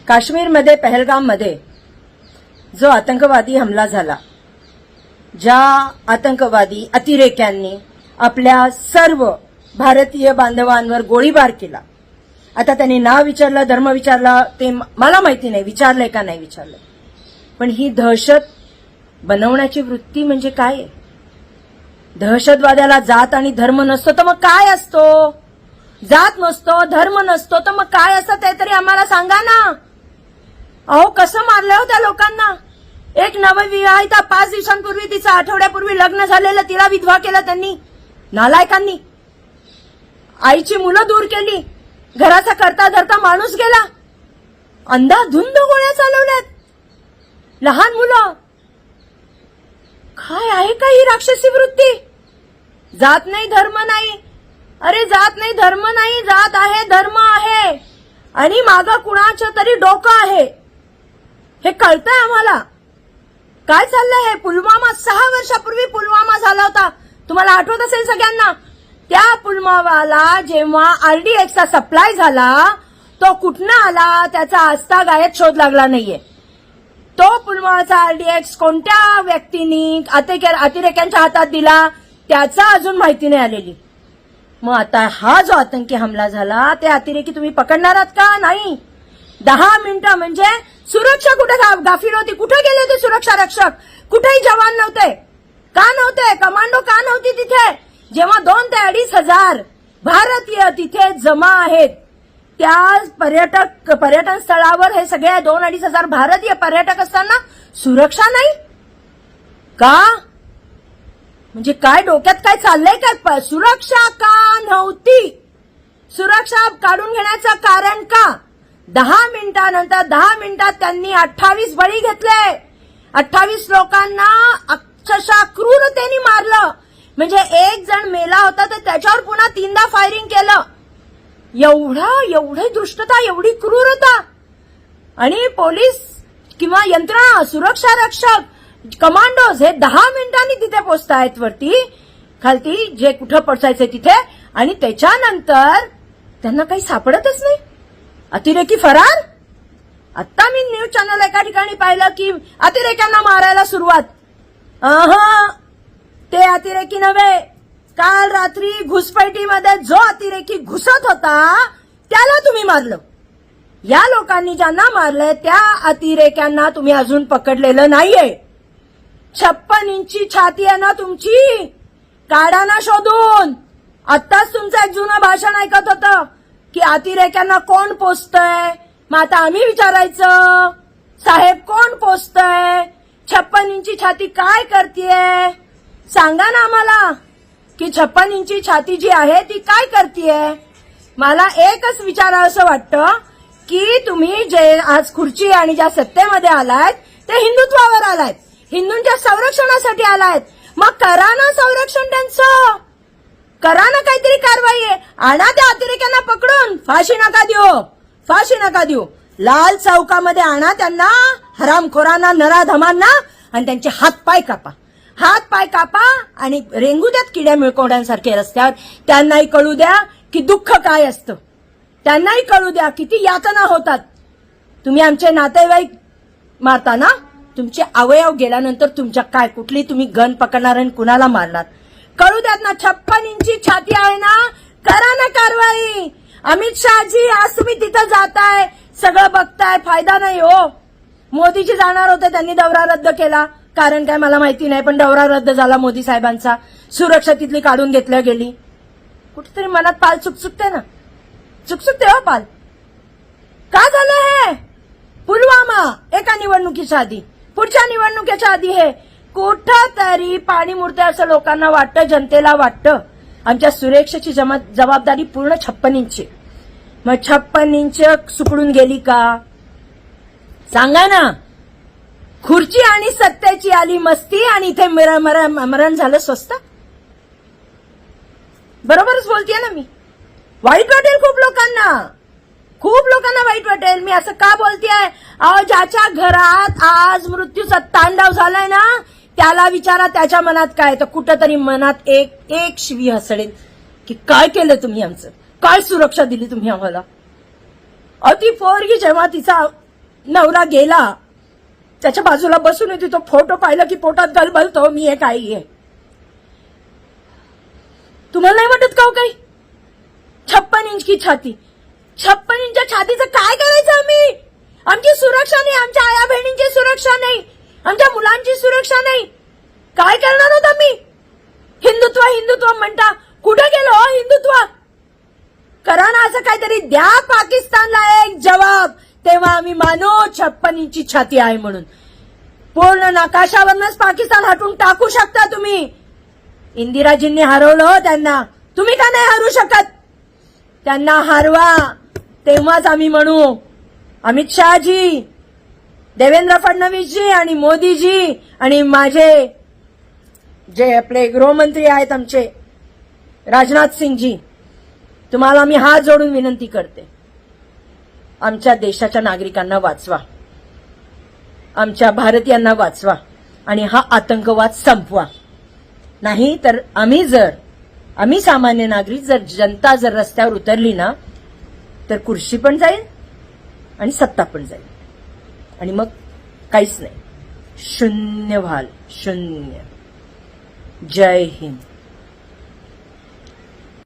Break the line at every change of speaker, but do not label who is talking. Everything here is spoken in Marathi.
काश्मीरमध्ये पहलगाममध्ये जो आतंकवादी हमला झाला, ज्या आतंकवादी अतिरेक्यांनी आपल्या सर्व भारतीय बांधवांवर गोळीबार केला, आता त्यांनी नाव विचारलं, धर्म विचारला, ते मला माहिती नाही विचारलंय का नाही विचारलंय, पण ही दहशत बनवण्याची वृत्ती म्हणजे काय आहे? दहशतवाद्याला जात आणि धर्म नसतो तर मग काय असतो? जात नसतो, धर्म नसतो तर मग काय असतं ते तरी आम्हाला सांगा ना. अहो कसं मारलं हो त्या लोकांना. एक नवविवाहिता 5 दिवसांपूर्वी, तिचं आठवड्यापूर्वी लग्न झालेलं, तिला विधवा केलं त्यांनी, नालायकांनी. आईची मुलं दूर केली, घराचा करता धरता माणूस गेला. अंधाधुंद गोळ्या चालवल्यात, लहान मुलं. काय आहे का ही राक्षसी वृत्ती? जात नाही धर्म नाही, अरे जात नाही धर्म नाही, जात आहे धर्म आहे, आणि मागं कुणाचं तरी डोकं आहे हे कळतंय आम्हाला. काय चाललंय हे? पुलवामा 6 वर्षापूर्वी पुलवामा झाला होता, तुम्हाला आठवत असेल सगळ्यांना. त्या पुलवामाला जेव्हा आरडीएक्सचा सप्लाय झाला, तो कुठनं आला त्याचा आजतागायत शोध लागला नाहीये. तो पुलवामाचा आरडीएक्स कोणत्या व्यक्तींनी अतिरेक्यांच्या हातात दिला त्याचा अजून माहिती नाही आलेली. मग आता हा जो आतंकी हमला झाला, ते अतिरेकी तुम्ही पकडणार आहात का? नाही. 10 मिनिटं म्हणजे सुरक्षा कुठे गाफील होती? कुठे गेले होते सुरक्षा रक्षक? कुठेही जवान नव्हते. का नव्हते? कमांडो का नव्हती तिथे? जेव्हा 2 ते 2.5 हजार भारतीय तिथे जमा आहेत, त्या पर्यटन स्थळावर हे सगळे 2-2.5 हजार भारतीय पर्यटक असताना सुरक्षा नाही का? म्हणजे काय डोक्यात काय चाललंय काय? सुरक्षा का नव्हती? सुरक्षा काढून घेण्याचं कारण का? 10 मिनिटानंतर 10 मिनिटात त्यांनी 28 बळी घेतले. 28 लोकांना अक्षरशः क्रूरतेने मारलं. म्हणजे एक जण मेला होता तर त्याच्यावर पुन्हा 3दा फायरिंग केलं. एवढी दुष्टता, एवढी क्रूरता. आणि पोलीस किंवा यंत्रणा, सुरक्षा रक्षक, कमांडोज हे 10 मिनिटांनी तिथे पोहोचतायत वरती खालती, जे कुठं पोहोचायचंय तिथे, आणि त्याच्यानंतर त्यांना काही सापडतच नाही. अतिरेकी फरार. आता मी न्यूज चॅनल एका ठिकाणी पाहिलं की अतिरेक्यांना मारायला सुरुवात. ते अतिरेकी नव्हे, काल रात्री घुसपैठीमध्ये जो अतिरेकी घुसत होता त्याला तुम्ही मारलं. या लोकांनी ज्यांना मारलंय त्या अतिरेक्यांना तुम्ही अजून पकडलेलं नाहीये. 56 इंची छाती आहे ना तुमची, काढा ना शोधून. आत्ताच तुमचं एक जुनं भाषण ऐकत होतं की अतिरेक्यांना कोण पोसतंय. मग आता आम्ही विचारायचं, साहेब कोण पोसतंय? 56 इंची छाती काय करतीये? सांगा ना आम्हाला की 56 इंची छाती जी आहे ती काय करतीये. मला एकच विचारावंसं वाटतं की तुम्ही जे आज खुर्ची आणि ज्या सत्तेमध्ये आलायत ते हिंदुत्वावर आलायत, हिंदूंच्या संरक्षणासाठी आलायत. मग करा ना संरक्षण त्यांचं, करा ना काहीतरी कारवाई आहे. आणा त्या अतिरेक्यांना पकडून. फाशी नका देऊ, फाशी नका देऊ. लाल चौकामध्ये आणा त्यांना, हरामखोरांना, नराधमांना, आणि त्यांचे हातपाय कापा, हातपाय कापा आणि रेंगू द्यात किड्या मिळकोड्यांसारखे रस्त्यावर. त्यांनाही कळू द्या की दुःख काय असतं, त्यांनाही कळू द्या किती यातना होतात. तुम्ही आमचे नातेवाईक मारता ना, तुमचे अवयव गेल्यानंतर तुमच्या काय कुठली तुम्ही गन पकडणार आणि कुणाला मारणार कळू द्यात ना. 56 इंची छाती आहे ना, करा ना कारवाई. अमित शहाजी आज तुम्ही तिथं जाताय, सगळं बघताय, फायदा नाही हो. मोदीजी जाणार होते, त्यांनी दौरा रद्द केला. कारण काय मला माहिती नाही, पण दौरा रद्द झाला मोदी साहेबांचा. सुरक्षा तिथली काढून घेतल्या गेली. कुठेतरी मनात पाल चुकचुकते ना, चुकचुकते हो पाल. का झालं हे? पुलवामा एका निवडणुकीच्या आधी, पुढच्या निवडणुकीच्या आधी हे कुठंतरी पाणी मुरते असं लोकांना वाटतं, जनतेला वाटतं. आमच्या सुरक्षेची जबाबदारी पूर्ण 56 इंच. मग 56 इंच सुकडून गेली का? सांगा ना. खुर्ची आणि सत्तेची आली मस्ती आणि इथे मरण झालं स्वस्त. बरोबरच बोलतेय ना मी. वाईट वाटेल खूप लोकांना, खूप लोकांना वाईट वाटेल. मी असं का बोलतेय? ज्याच्या घरात आज मृत्यूचा तांडव झालाय ना, त्याला विचारा त्याच्या मनात काय. तर कुठंतरी मनात एक शिवी हसडेल की काय केलं तुम्ही आमचं, काय सुरक्षा दिली तुम्ही आम्हाला. ती पोरगी जेव्हा तिचा नवरा गेला, त्याच्या बाजूला बसून होती, तो फोटो पाहिला की पोटात गलबलतो, मी एक आई आहे. तुम्हाला नाही वाटत का हो काही? 56 इंच की छाती, 56 इंच छातीचं काय करायचं आम्ही? आमची सुरक्षा नाही, आमच्या आया बहिणींची सुरक्षा नाही, आमच्या मुलांची सुरक्षा नाही. काय करणार होत आम्ही? हिंदुत्व हिंदुत्व म्हणता, कुठे गेलो हो हिंदुत्व? करा ना असं काहीतरी, द्या पाकिस्तानला एक जवाब, तेव्हा आम्ही मानू 56 इंची छाती आहे म्हणून. पूर्ण नकाशावरनच पाकिस्तान हटवून टाकू शकता तुम्ही. इंदिराजींनी हरवलं त्यांना, तुम्ही का नाही हरू शकत? त्यांना हरवा, तेव्हाच आम्ही म्हणू. अमित शहाजी, देवेंद्र फडणवीसजी आणि मोदीजी आणि माझे जे आपले गृहमंत्री आहेत आमचे राजनाथ सिंगजी, तुम्हाला मी हात जोडून विनंती करते, आमच्या देशाच्या नागरिकांना वाचवा, आमच्या भारतीयांना वाचवा आणि हा आतंकवाद संपवा. नाही तर आम्ही सामान्य नागरिक, जर जनता जर रस्त्यावर उतरली ना, तर कुर्सी पण जाईल आणि सत्ता पण जाईल आणि मग काहीच नाही, शून्य व्हाल, शून्य. जय हिंद.